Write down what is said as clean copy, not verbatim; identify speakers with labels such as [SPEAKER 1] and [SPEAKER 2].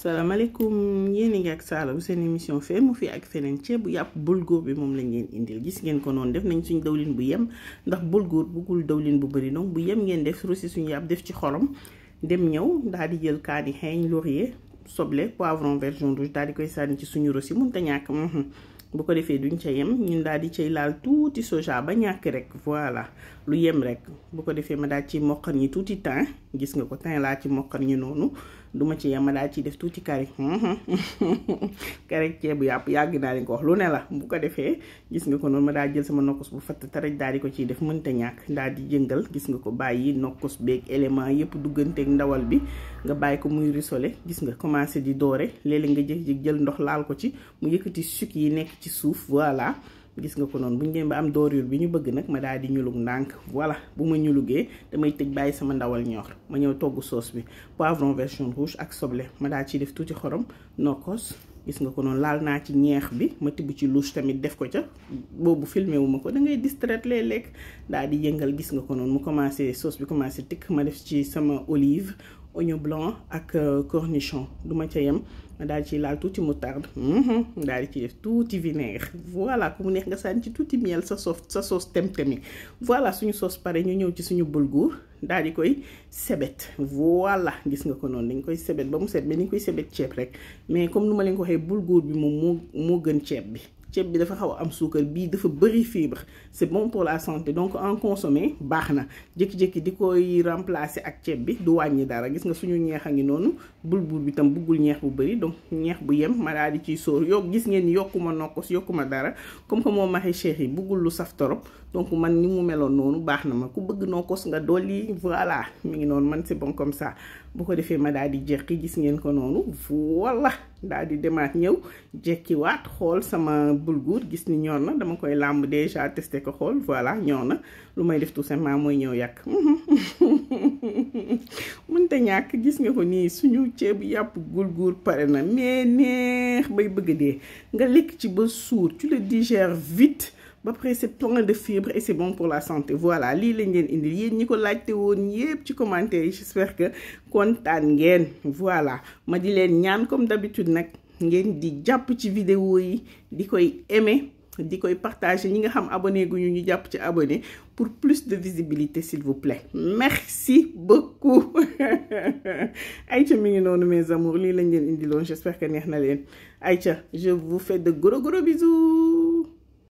[SPEAKER 1] salaamaaleykum yéen a ngi ak Saala bu seen émission fee mu fi ak feneen ceebu yàpp bulgur bi moom lañ leen indil gis ngeen ko noonu def nañ suñ dawlin bu yem ndax bulgur buggul dawlin bu bëri donc bu yem ngeen def rosi suñu yàpp def ci xorom dem ñëw daal di jël kaani xeeñ laurier soble poivron vert jaune rouge daal di koy sànni ci suñu rosi mënut a ñàkk bu ko defee duñ ca yem ñun daal di cay laal tuuti soja ba ñàkk rek voilà lu yem rek bu ko defee ma daal ci moqar ñi tuuti thym gis nga ko thym laa ci moqar ñi noonu duma ci yem ma daal ciy def tuuti kari kari ceebu yàpp yàgg naa leen ko wax lu ne la bu ko defee gis nga ko noonu ma daal jël sama nokkos bu fatt taraj daal di ko ciy def mënta ñàkk daal di jëngal gis nga ko bàyyi nokkos beeg élément yëpp dugganteeg ndawal bi nga bàyyi ko muy rissolé gis nga commencé di doore léeg-léeg nga jékki-jékki jël ndox laal ko ci mu yëkkati sucre yi nekk ci suuf voilà gis nga ko noonu bu ñu demee ba am doorul bi ñu bëgg nag ma daal di ñulug ndànk voilà bu ma ñulugee damay tëj bàyyi sama ndawal ñor ma ñëw togg sauce bi poivron vert jaune rouge ak soble ma daal ciy def tuuti xorom nokkos gis nga ko noonu laal naa ci ñeex bi ma tibb ci louche tamit def ko ca boobu filmé wu ma ko da ngay distraite lay lekk daal di yëngal gis nga ko noonu mu commencé sauce bi commencé tikk ma def ci sama olive oignon blanc ak cornichon du ma ca yem ma daal ci laal tuuti moutarde daal di ci def tuuti vinaigre voilà ku mu neex nga sànni ci tuuti miel sa sauce tem-temi voilà suñu sauce pare ñu ñëw ci suñu bulgur daal di koy sebet voilà gis nga ko noonu dañ koy sebet ba mu set mais ni ñu koy sebet ceeb rek mais comme nu ma leen ko waxee bulgur bi moom moo gën ceeb bi ceeb bi dafa xaw a am suukar bii dafa bëri fibre c'est bon pour la santé donc en consommer baax na jékki-jékki di koy remplacer ak ceeb bi du wàññi dara gis nga suñu ñeex a ngi noonu bulgur bi tam buggul ñeex bu bëri donc ñeex bu yem ma daal di ciy sóor gis ngeen ni yokkuma nokkos yokkuma dara comme que moom maxi cheikh yi buggul lu saf torop donc man ni mu meloon noonu baax na ma ku bëgg nokkos nga dolli voilà mi ngi noonu man c'est bon comme ça bu ko defee ma daal di jekki gis ngeen ko noonu voilà daal di demaat ñëw jekkiwaat xool sama bulgur gis ni ñor na dama koy làmb déjà testé ko xool voilà ñor na lu may def tout simplement mooy ñëw yàq mënta ñàkk gis nga ko nii suñu ceebu yàpp bulgur pare na mais neex bay bëgg dee nga lekk ci ba suur tu le digères vite ba après c'est plein de fibres et c'est bon pour la santé voilà lii lañ leen indil yéen ñi ko laajte woon yépp ci commentaire yi j'espère que kontaan ngeen voilà ma di leen ñaan comme d'habitude nag ngeen di jàpp ci vidéo yi di koy aimer di koy partager ñi nga xam abonné guñu ñu jàpp ci abonné pour plus de visibilité s'il vous plaît merci beaucoup Aïcha mi ngi noonu mes amours lii lañ leen indiloon j'espère que neex na leen Aïcha je vous fais de gros bisous